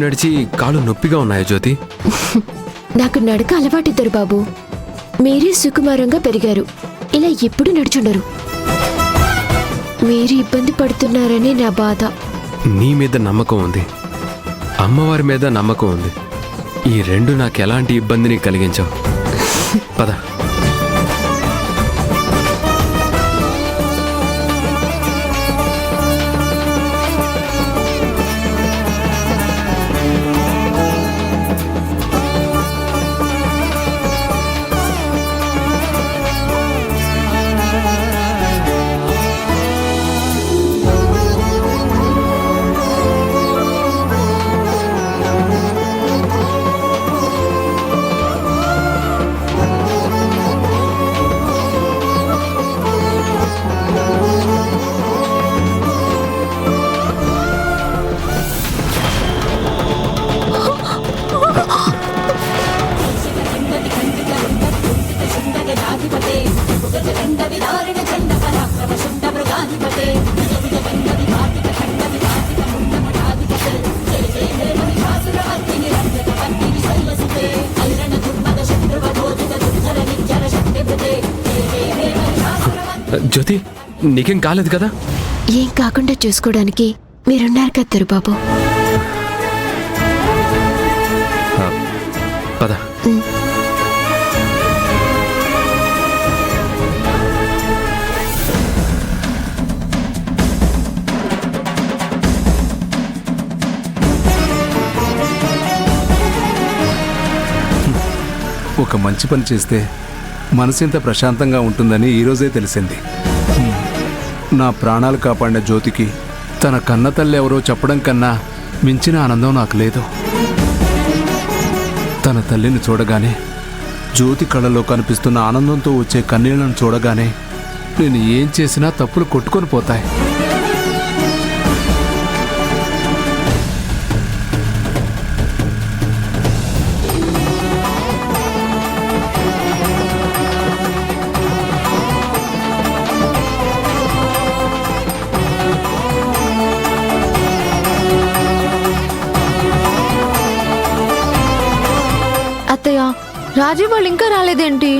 నడిచి నడిచి కాళ్ళు నొప్పిగా ఉన్నాయా జ్యోతి? నాకు నడక అలవాటిద్దరు బాబు. మీరే సుకుమారంగా పెరిగారు, ఇలా ఎప్పుడు నడుచుండరు. మీరు ఇబ్బంది పడుతున్నారని నా బాధ. నీ మీద నమ్మకం ఉంది, అమ్మవారి మీద నమ్మకం ఉంది. ఈ రెండు నాకు ఎలాంటి ఇబ్బందిని కలిగించవు. పద. జ్యోతి, నీకేం కాలేదు కదా? ఏం కాకుండా చూసుకోవడానికి మీరున్నారు కదా బాబు. పద. ఒక మంచి పని చేస్తే మనసింత ప్రశాంతంగా ఉంటుందని ఈరోజే తెలిసింది. నా ప్రాణాలు కాపాడిన జ్యోతికి తన కన్న తల్లి ఎవరో చెప్పడం కన్నా మించిన ఆనందం నాకు లేదు. తన తల్లిని చూడగానే, జ్యోతి కళ్ళలో కనిపిస్తున్న ఆనందంతో వచ్చే కన్నీళ్లను చూడగానే నేను ఏం చేసినా తప్పులు కొట్టుకొని పోతాయి. రాజీవ్ వాళ్ళు ఇంకా రాలేదేంటి?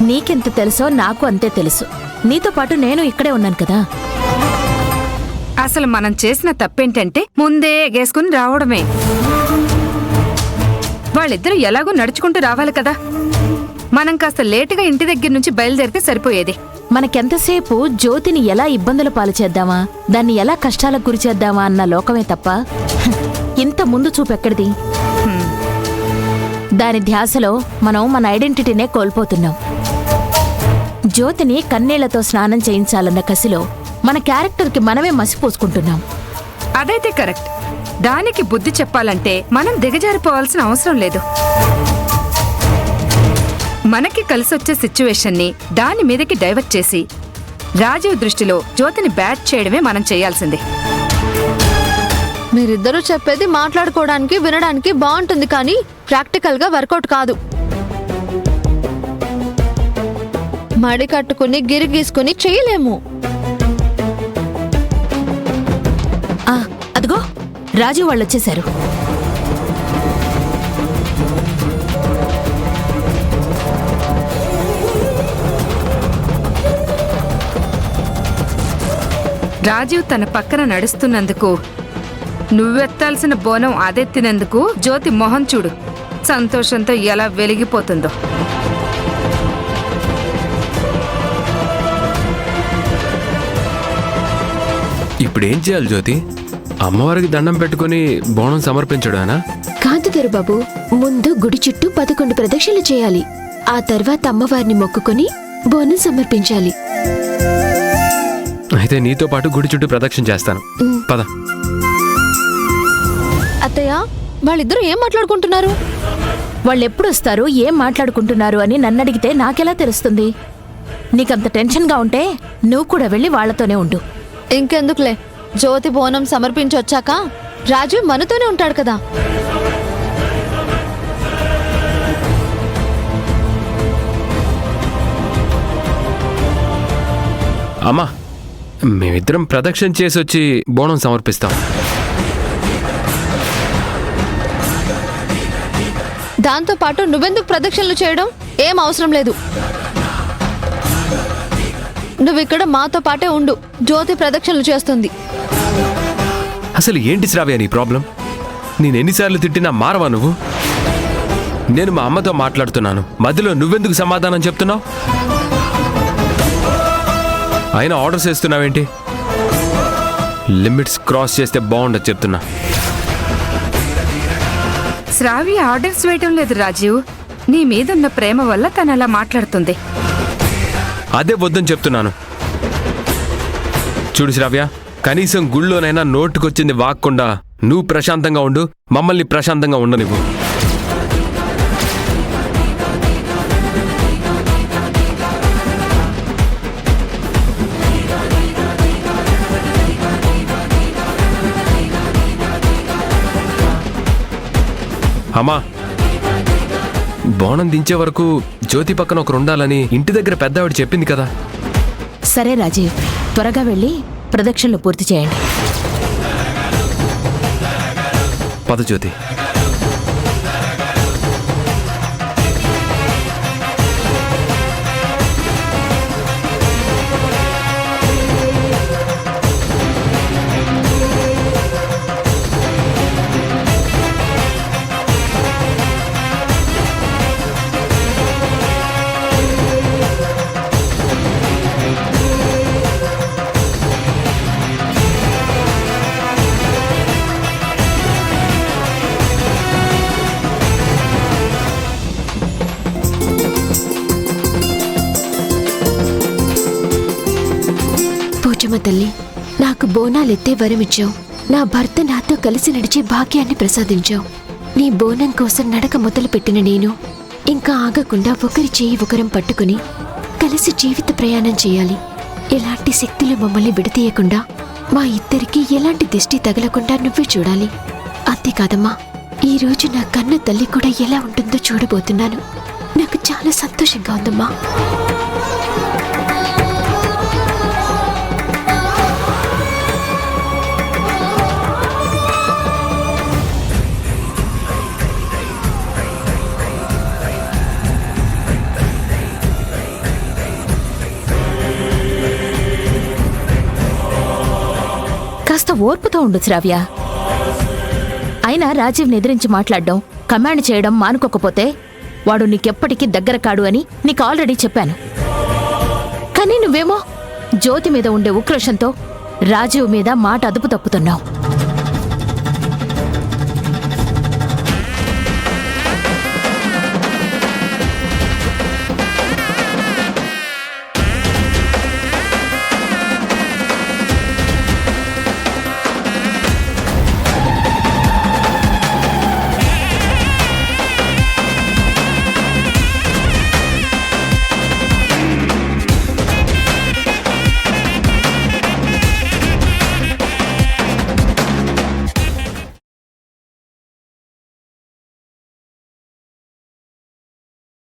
నీకెంత తెలుసో నాకు అంతే తెలుసు. నీతో పాటు నేను ఇక్కడే ఉన్నాను కదా. అసలు మనం చేసిన తప్పేంటంటే ముందే ఎగేసుకుని రావడమే. వాళ్ళిద్దరూ ఎలాగో నడుచుకుంటూ రావాలి కదా. మనం కాస్త లేటుగా ఇంటి దగ్గర నుంచి బయలుదేరితే సరిపోయేది. మనకెంతసేపు జ్యోతిని ఎలా ఇబ్బందుల పాలు చేద్దామా, దాన్ని ఎలా కష్టాలకు గురి చేద్దామా అన్న లోకమే తప్ప ఇంత ముందు చూపెక్కడిది. దాని ధ్యాసలో మనం మన ఐడెంటిటీనే కోల్పోతున్నాం. జ్యోతిని కన్నీళ్లతో స్నానం చేయించాలన్న కసిలో మన క్యారెక్టర్కి మనమే మసిపోసుకుంటున్నాం. అదైతే కరెక్ట్. దానికి బుద్ధి చెప్పాలంటే మనం దిగజారిపోవాల్సిన అవసరం లేదు. మనకి కలిసొచ్చే సిచ్యువేషన్ని దాని మీదకి డైవర్ట్ చేసి రాజీవ్ దృష్టిలో జ్యోతిని బ్యాట్ చేయడమే మనం చేయాల్సింది. మీరిద్దరూ చెప్పేది మాట్లాడుకోవడానికి వినడానికి బాగుంటుంది, కానీ ప్రాక్టికల్ గా వర్కౌట్ కాదు. మడి కట్టుకుని గిరి గీసుకుని చేయలేము. అదిగో రాజు వాళ్ళు వచ్చేశారు. రాజీవ్ తన పక్కన నడుస్తున్నందుకు, నువ్వెత్తాల్సిన బోనం అదెత్తినందుకు జ్యోతి మొహం చూడు, సంతోషంతో ఎలా వెలిగిపోతుందో. ఇప్పుడేం చేయాలి జ్యోతి? అమ్మవారికి దండం పెట్టుకుని బోనం సమర్పించడానా? కాదు దొరబాబు, ముందు గుడి చుట్టూ 11 ప్రదక్షిణలు చేయాలి. ఆ తర్వాత అమ్మవారిని మొక్కుకొని బోనం సమర్పించాలి. అయితే నీతో పాటు గుడి చుట్టూ ప్రదక్షిణ చేస్తాను. పద. అత్తయ్య, వాళ్ళిద్దరూ ఏం మాట్లాడుకుంటున్నారు? వాళ్ళెప్పుడు వస్తారు, ఏం మాట్లాడుకుంటున్నారు అని నన్నడిగితే నాకెలా తెలుస్తుంది? నీకంత టెన్షన్గా ఉంటే నువ్వు కూడా వెళ్ళి వాళ్లతోనే ఉండు. ఇంకెందుకులే, జ్యోతి బోనం సమర్పించొచ్చాక రాజు మనతోనే ఉంటాడు కదా. అమ్మా, మేమిద్దరం ప్రదక్షిణ చేసి వచ్చి బోనం సమర్పిస్తాం. దాంతో పాటు నువ్వెందుకు ప్రదక్షిణలు చేయడం ఏం అవసరం లేదు. నువ్విక్కడ మాతో పాటే ఉండు. జ్యోతి ప్రదక్షిణలు చేస్తుంది. అసలు ఏంటి శ్రావ్య నీ ప్రాబ్లం? నేను ఎన్నిసార్లు తిట్టినా మారవా నువ్వు? నేను మా అమ్మతో మాట్లాడుతున్నాను, మధ్యలో నువ్వెందుకు సమాధానం చెప్తున్నావు? అయినా ఆర్డర్స్ వేస్తున్నావేంటి? లిమిట్స్ క్రాస్ చేస్తే బాగుండదు చెప్తున్నా. శ్రావ్య ఆర్డర్స్ వేయటం లేదు రాజీవ్. నీ మీదున్న ప్రేమ వల్ల తను అలా మాట్లాడుతుంది. అదే వద్దని చెప్తున్నాను. చూడు శ్రావ్య, కనీసం గుళ్ళోనైనా నోటుకొచ్చింది వాక్కుండా నువ్వు ప్రశాంతంగా ఉండు, మమ్మల్ని ప్రశాంతంగా ఉండనివ్వు. అమ్మా, బోనం దించే వరకు జ్యోతి పక్కన ఒకరు ఉండాలని ఇంటి దగ్గర పెద్దవాడు చెప్పింది కదా. సరే రాజీవ్, త్వరగా వెళ్ళి ప్రదక్షిణలు పూర్తి చేయండి. పద జ్యోతి. పోచమ్మ తల్లి, నాకు బోనాలెత్తే వరమిచ్చావు. నా భర్త నాతో కలిసి నడిచే భాగ్యాన్ని ప్రసాదించావు. నీ బోనం కోసం నడక మొదలుపెట్టిన నేను ఇంకా ఆగకుండా ఒకరి చేయి ఒకరం పట్టుకుని కలిసి జీవిత ప్రయాణం చేయాలి. ఎలాంటి శక్తులు మమ్మల్ని విడతీయకుండా, మా ఇద్దరికీ ఎలాంటి దిష్టి తగలకుండా నువ్వే చూడాలి. అంతేకాదమ్మా, ఈరోజు నా కన్న తల్లి కూడా ఎలా ఉంటుందో చూడబోతున్నాను. నాకు చాలా సంతోషంగా ఉందమ్మా. కాస్త ఓర్పుతో ఉండు శ్రావ్య. అయినా రాజీవ్ని ఎదిరించి మాట్లాడడం, కమాండ్ చేయడం మానుకోకపోతే వాడు నీకెప్పటికీ దగ్గర కాడు అని నీకు ఆల్రెడీ చెప్పాను. కానీ నువ్వేమో జ్యోతి మీద ఉండే ఉక్రోషంతో రాజీవ్ మీద మాట అదుపు తప్పుతున్నావు.